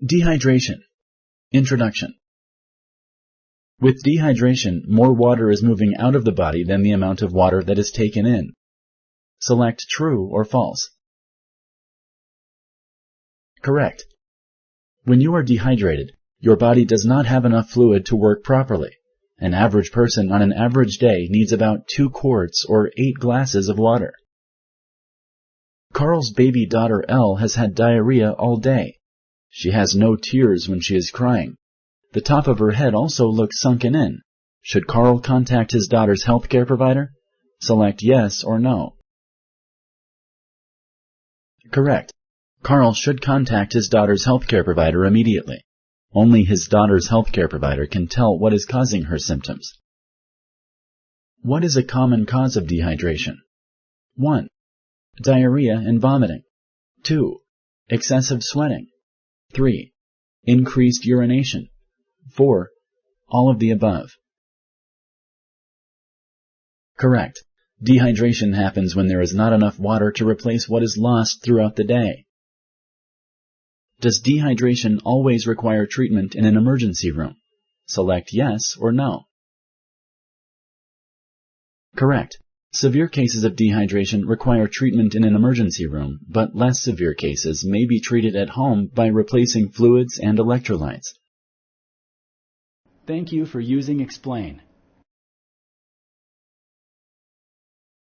Dehydration. Introduction. With dehydration, more water is moving out of the body than the amount of water that is taken in. Select true or false. Correct. When you are dehydrated, your body does not have enough fluid to work properly. An average person on an average day needs about 2 quarts or 8 glasses of water. Carl's baby daughter Elle has had diarrhea all day. She has no tears when she is crying. The top of her head also looks sunken in. Should Carl contact his daughter's healthcare provider? Select yes or no. Correct. Carl should contact his daughter's healthcare provider immediately. Only his daughter's healthcare provider can tell what is causing her symptoms. What is a common cause of dehydration? 1. Diarrhea and vomiting. 2. Excessive sweating. 3. Increased urination. 4. All of the above. Correct. Dehydration happens when there is not enough water to replace what is lost throughout the day. Does dehydration always require treatment in an emergency room? Select yes or no. Correct. Severe cases of dehydration require treatment in an emergency room, but less severe cases may be treated at home by replacing fluids and electrolytes. Thank you for using Explain.